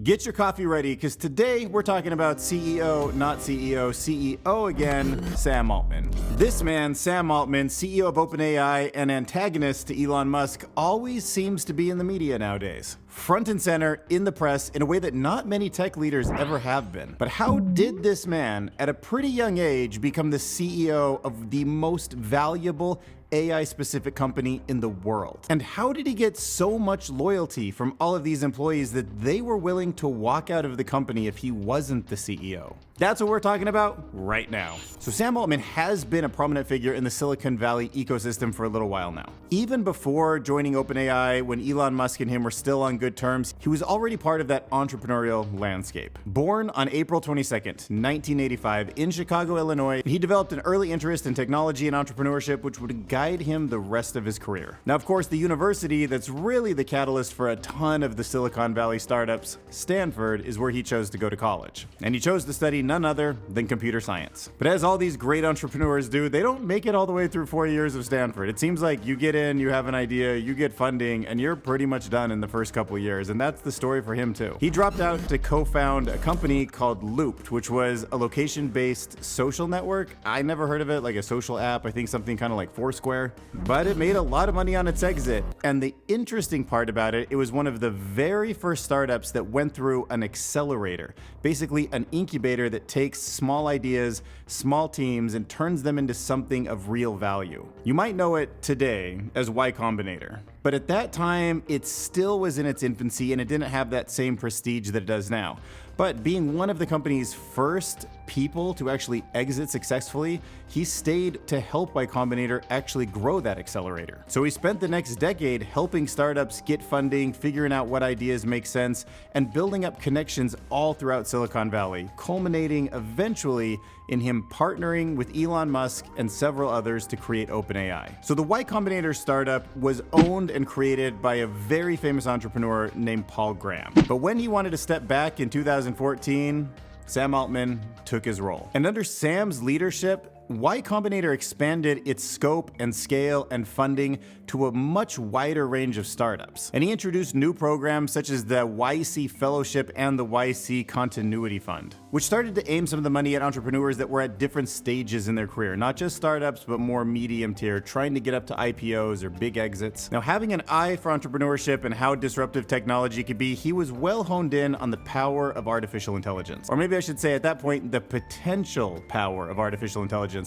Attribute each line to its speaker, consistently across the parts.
Speaker 1: Get your coffee ready, because today we're talking about CEO, not CEO, CEO again, Sam Altman. This man, Sam Altman, CEO of OpenAI and antagonist to Elon Musk, always seems to be in the media nowadays. Front and center in the press in a way that not many tech leaders ever have been. But how did this man, at a pretty young age, become the CEO of the most valuable AI-specific company in the world? And how did he get so much loyalty from all of these employees that they were willing to walk out of the company if he wasn't the CEO? That's what we're talking about right now. So Sam Altman has been a prominent figure in the Silicon Valley ecosystem for a little while now. Even before joining OpenAI, when Elon Musk and him were still on good terms, he was already part of that entrepreneurial landscape. Born on April 22nd, 1985 in Chicago, Illinois, he developed an early interest in technology and entrepreneurship, which would guide him the rest of his career. Now, of course, the university that's really the catalyst for a ton of the Silicon Valley startups, Stanford, is where he chose to go to college. And he chose to study none other than computer science. But as all these great entrepreneurs do, they don't make it all the way through 4 years of Stanford. It seems like you get in, you have an idea, you get funding, and you're pretty much done in the first couple of years. And that's the story for him too. He dropped out to co-found a company called Loopt, which was a location-based social network. I never heard of it, like a social app. I think something kind of like Foursquare. But it made a lot of money on its exit. And the interesting part about it, it was one of the very first startups that went through an accelerator, basically an incubator that takes small ideas, small teams, and turns them into something of real value. You might know it today as Y Combinator, but at that time, it still was in its infancy and it didn't have that same prestige that it does now. But being one of the company's first people to actually exit successfully, he stayed to help Y Combinator actually grow that accelerator. So he spent the next decade helping startups get funding, figuring out what ideas make sense, and building up connections all throughout Silicon Valley, culminating eventually in him partnering with Elon Musk and several others to create OpenAI. So the Y Combinator startup was owned and created by a very famous entrepreneur named Paul Graham. But when he wanted to step back in 2014, Sam Altman took his role. And under Sam's leadership, Y Combinator expanded its scope and scale and funding to a much wider range of startups. And he introduced new programs such as the YC Fellowship and the YC Continuity Fund, which started to aim some of the money at entrepreneurs that were at different stages in their career, not just startups, but more medium tier, trying to get up to IPOs or big exits. Now, having an eye for entrepreneurship and how disruptive technology could be, he was well honed in on the power of artificial intelligence. Or maybe I should say at that point, the potential power of artificial intelligence.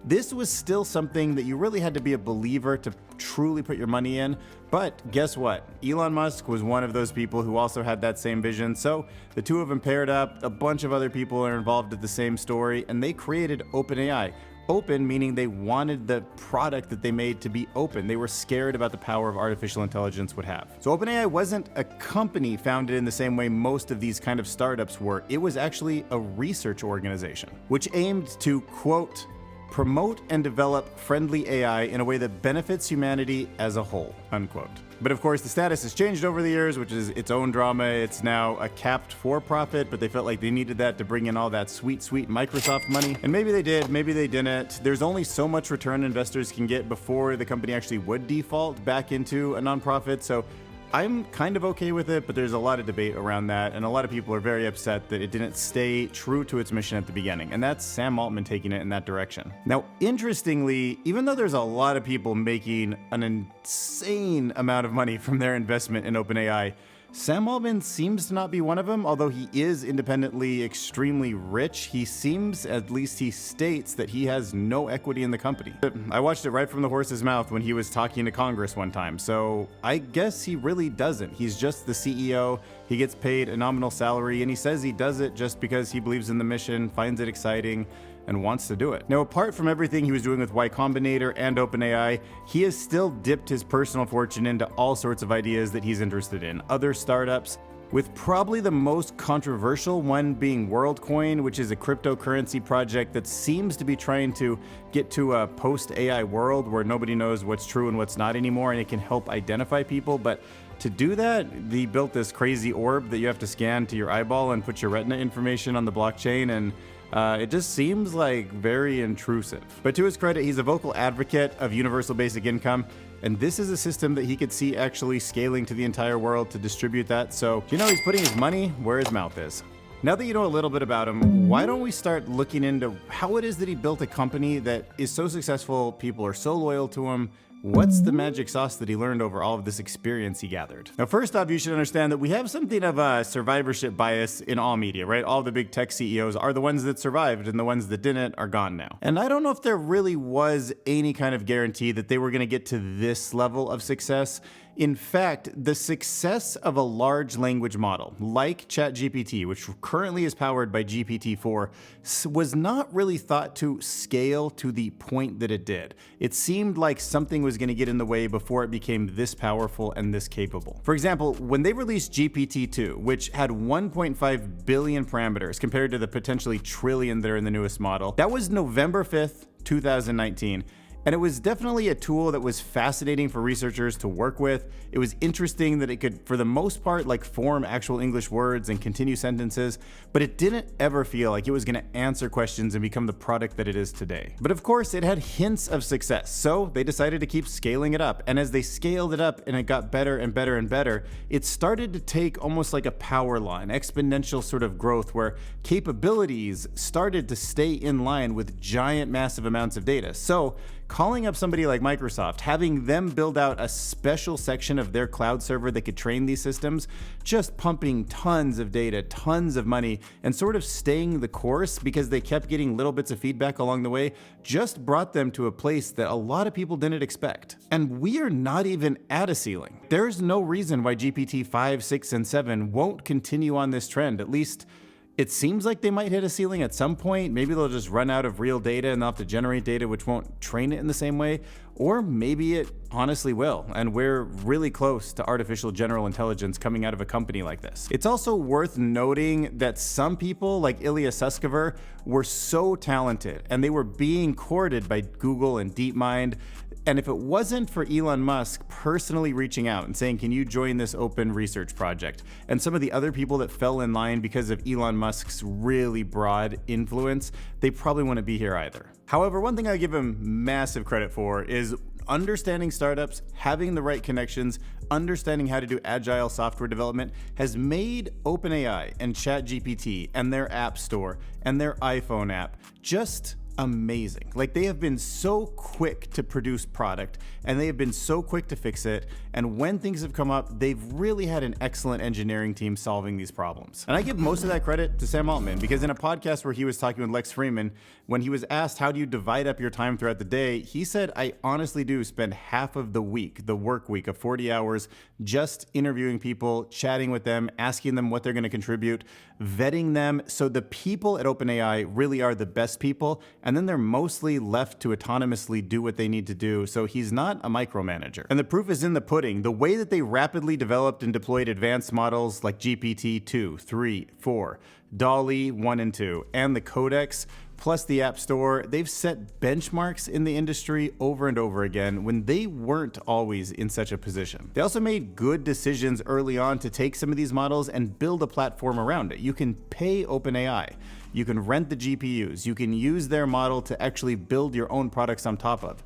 Speaker 1: This was still something that you really had to be a believer to truly put your money in. But guess what? Elon Musk was one of those people who also had that same vision. So the two of them paired up, a bunch of other people are involved in the same story, and they created OpenAI. Open meaning they wanted the product that they made to be open. They were scared about the power of artificial intelligence would have. So OpenAI wasn't a company founded in the same way most of these kind of startups were. It was actually a research organization, which aimed to, quote, promote and develop friendly AI in a way that benefits humanity as a whole, unquote. But of course, the status has changed over the years, which is its own drama. It's now a capped for-profit, but they felt like they needed that to bring in all that sweet, sweet Microsoft money. And maybe they did, maybe they didn't. There's only so much return investors can get before the company actually would default back into a nonprofit. So I'm kind of okay with it, but there's a lot of debate around that, and a lot of people are very upset that it didn't stay true to its mission at the beginning, and that's Sam Altman taking it in that direction. Now, interestingly, even though there's a lot of people making an insane amount of money from their investment in OpenAI, Sam Altman seems to not be one of them. Although he is independently extremely rich, he seems, at least he states, that he has no equity in the company. I watched it right from the horse's mouth when he was talking to Congress one time, so I guess he really doesn't. He's just the CEO, he gets paid a nominal salary, and he says he does it just because he believes in the mission, finds it exciting, and wants to do it. Now, apart from everything he was doing with Y Combinator and OpenAI, he has still dipped his personal fortune into all sorts of ideas that he's interested in, other startups, with probably the most controversial one being WorldCoin, which is a cryptocurrency project that seems to be trying to get to a post-AI world where nobody knows what's true and what's not anymore, and it can help identify people. But to do that, he built this crazy orb that you have to scan to your eyeball and put your retina information on the blockchain, and it just seems like very intrusive. But to his credit, he's a vocal advocate of universal basic income. And this is a system that he could see actually scaling to the entire world to distribute that. So, he's putting his money where his mouth is. Now that you know a little bit about him, why don't we start looking into how it is that he built a company that is so successful, people are so loyal to him. What's the magic sauce that he learned over all of this experience he gathered? Now, first off, you should understand that we have something of a survivorship bias in all media, right? All the big tech CEOs are the ones that survived, and the ones that didn't are gone now. And I don't know if there really was any kind of guarantee that they were going to get to this level of success. In fact, the success of a large language model like ChatGPT, which currently is powered by GPT-4, was not really thought to scale to the point that it did. It seemed like something was going to get in the way before it became this powerful and this capable. For example, when they released GPT-2, which had 1.5 billion parameters compared to the potentially trillion that are in the newest model, that was November 5th, 2019. And it was definitely a tool that was fascinating for researchers to work with. It was interesting that it could, for the most part, form actual English words and continue sentences, but it didn't ever feel like it was going to answer questions and become the product that it is today. But of course, it had hints of success, so they decided to keep scaling it up. And as they scaled it up and it got better and better and better, it started to take almost like a power law, an exponential sort of growth where capabilities started to stay in line with giant, massive amounts of data. So calling up somebody like Microsoft, having them build out a special section of their cloud server that could train these systems, just pumping tons of data, tons of money, and sort of staying the course because they kept getting little bits of feedback along the way, just brought them to a place that a lot of people didn't expect. And we are not even at a ceiling. There's no reason why GPT-5, 6, and 7 won't continue on this trend. At least it seems like they might hit a ceiling at some point. Maybe they'll just run out of real data and they'll have to generate data which won't train it in the same way. Or maybe it honestly will, and we're really close to artificial general intelligence coming out of a company like this. It's also worth noting that some people like Ilya Sutskever were so talented and they were being courted by Google and DeepMind. And if it wasn't for Elon Musk personally reaching out and saying, can you join this open research project? And some of the other people that fell in line because of Elon Musk's really broad influence, they probably wouldn't be here either. However, one thing I give him massive credit for is understanding startups, having the right connections, understanding how to do agile software development has made OpenAI and ChatGPT and their app store and their iPhone app just amazing. They have been so quick to produce product and they have been so quick to fix it. And when things have come up, they've really had an excellent engineering team solving these problems. And I give most of that credit to Sam Altman, because in a podcast where he was talking with Lex Fridman, when he was asked, how do you divide up your time throughout the day? He said, I honestly do spend half of the week, the work week of 40 hours, just interviewing people, chatting with them, asking them what they're going to contribute, vetting them. So the people at OpenAI really are the best people. And then they're mostly left to autonomously do what they need to do. So he's not a micromanager. And the proof is in the pudding. The way that they rapidly developed and deployed advanced models like GPT-2, 3, 4, DALL-E 1 and 2, and the Codex, plus the App Store, they've set benchmarks in the industry over and over again when they weren't always in such a position. They also made good decisions early on to take some of these models and build a platform around it. You can pay OpenAI. You can rent the GPUs. You can use their model to actually build your own products on top of.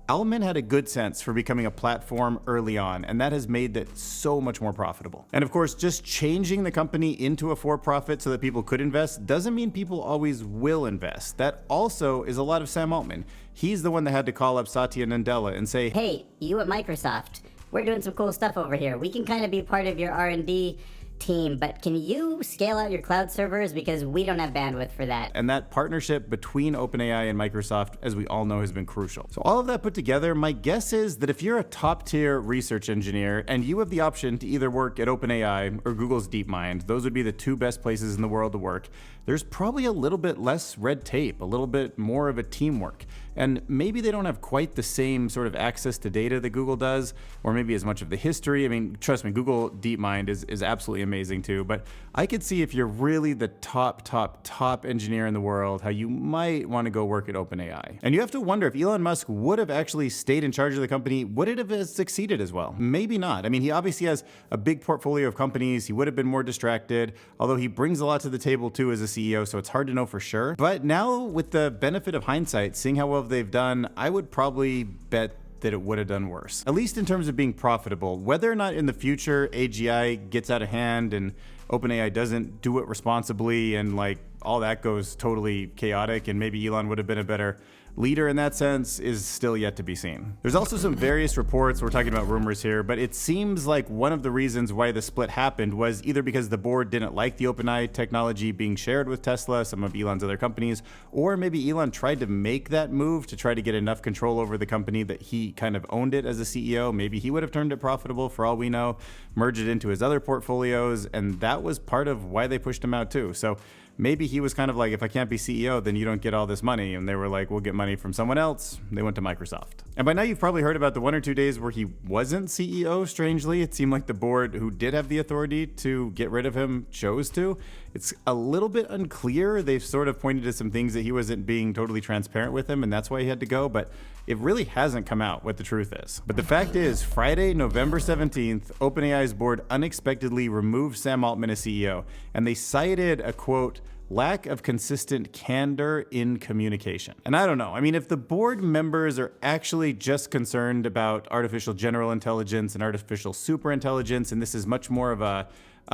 Speaker 1: Altman had a good sense for becoming a platform early on, and that has made it so much more profitable. And of course, just changing the company into a for-profit so that people could invest doesn't mean people always will invest. That also is a lot of Sam Altman. He's the one that had to call up Satya Nadella and say,
Speaker 2: hey, you at Microsoft, we're doing some cool stuff over here. We can kind of be part of your R&D team, but can you scale out your cloud servers, because we don't have bandwidth for that?
Speaker 1: And that partnership between OpenAI and Microsoft, as we all know, has been crucial. So all of that put together, my guess is that if you're a top tier research engineer and you have the option to either work at OpenAI or Google's DeepMind, those would be the two best places in the world to work, there's probably a little bit less red tape, a little bit more of a teamwork. And maybe they don't have quite the same sort of access to data that Google does, or maybe as much of the history. I mean, trust me, Google DeepMind is absolutely amazing too. But I could see if you're really the top engineer in the world, how you might want to go work at OpenAI. And you have to wonder, if Elon Musk would have actually stayed in charge of the company, would it have succeeded as well? Maybe not. I mean, he obviously has a big portfolio of companies. He would have been more distracted, although he brings a lot to the table too as a CEO, so it's hard to know for sure. But now, with the benefit of hindsight, seeing how well they've done, I would probably bet that it would have done worse. At least in terms of being profitable. Whether or not in the future AGI gets out of hand and OpenAI doesn't do it responsibly and like all that goes totally chaotic and maybe Elon would have been a better leader in that sense is still yet to be seen. There's also some various reports, we're talking about rumors here, but it seems like one of the reasons why the split happened was either because the board didn't like the OpenAI technology being shared with Tesla, some of Elon's other companies, or maybe Elon tried to make that move to try to get enough control over the company that he kind of owned it as a CEO. Maybe he would have turned it profitable for all we know, merged it into his other portfolios, and that was part of why they pushed him out too. So maybe he was kind of like, if I can't be CEO, then you don't get all this money. And they were like, we'll get money from someone else. They went to Microsoft. And by now you've probably heard about the 1 or 2 days where he wasn't CEO, strangely. It seemed like the board, who did have the authority to get rid of him, chose to. It's a little bit unclear. They've sort of pointed to some things that he wasn't being totally transparent with him, and that's why he had to go. But it really hasn't come out what the truth is. But the fact is, Friday, November 17th, OpenAI's board unexpectedly removed Sam Altman as CEO, and they cited a, quote, lack of consistent candor in communication. And I don't know. I mean, if the board members are actually just concerned about artificial general intelligence and artificial superintelligence, and this is much more of a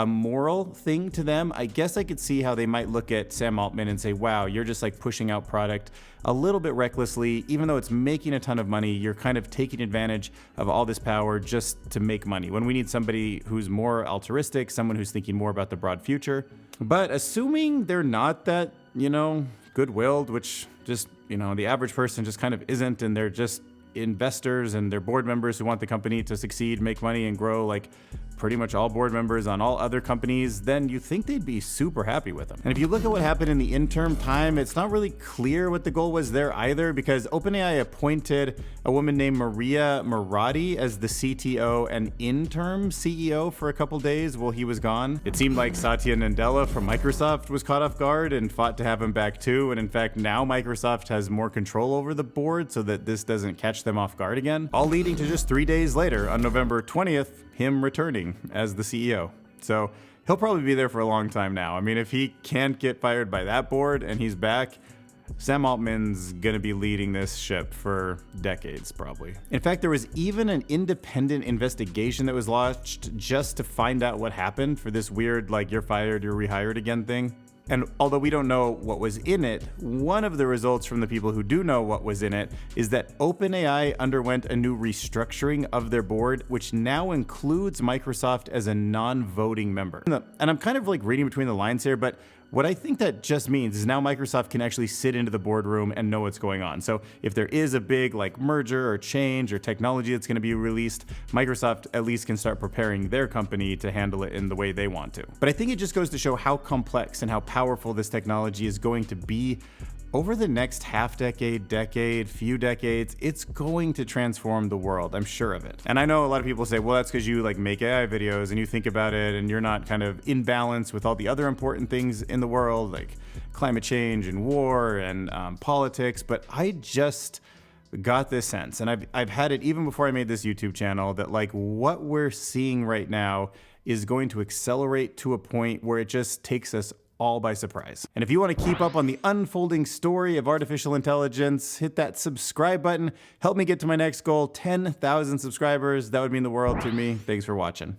Speaker 1: moral thing to them, I guess I could see how they might look at Sam Altman and say, wow, you're just like pushing out product a little bit recklessly. Even though it's making a ton of money, you're kind of taking advantage of all this power just to make money, when we need somebody who's more altruistic, someone who's thinking more about the broad future. But assuming they're not that, good-willed, which just, the average person just kind of isn't, and they're just investors and they're board members who want the company to succeed, make money, and grow like pretty much all board members on all other companies, then you think they'd be super happy with them. And if you look at what happened in the interim time, it's not really clear what the goal was there either, because OpenAI appointed a woman named Maria Murati as the CTO and interim CEO for a couple days while he was gone. It seemed like Satya Nadella from Microsoft was caught off guard and fought to have him back too. And in fact, now Microsoft has more control over the board so that this doesn't catch them off guard again. All leading to just 3 days later, on November 20th, him returning as the CEO. So he'll probably be there for a long time now. I mean, if he can't get fired by that board and he's back, Sam Altman's gonna be leading this ship for decades, probably. In fact, there was even an independent investigation that was launched just to find out what happened for this weird, like, you're fired, you're rehired again thing. And although we don't know what was in it, one of the results from the people who do know what was in it is that OpenAI underwent a new restructuring of their board, which now includes Microsoft as a non-voting member. And I'm kind of like reading between the lines here, but what I think that just means is now Microsoft can actually sit into the boardroom and know what's going on. So if there is a big like merger or change or technology that's going to be released, Microsoft at least can start preparing their company to handle it in the way they want to. But I think it just goes to show how complex and how powerful this technology is going to be over the next half decade, few decades. It's going to transform the world. I'm sure of it. And I know a lot of people say, well, that's because you like make AI videos and you think about it and you're not kind of in balance with all the other important things in the world, like climate change and war and politics. But I just got this sense, and I've had it even before I made this YouTube channel, that like what we're seeing right now is going to accelerate to a point where it just takes us all by surprise. And if you want to keep up on the unfolding story of artificial intelligence, hit that subscribe button. Help me get to my next goal, 10,000 subscribers. That would mean the world to me. Thanks for watching.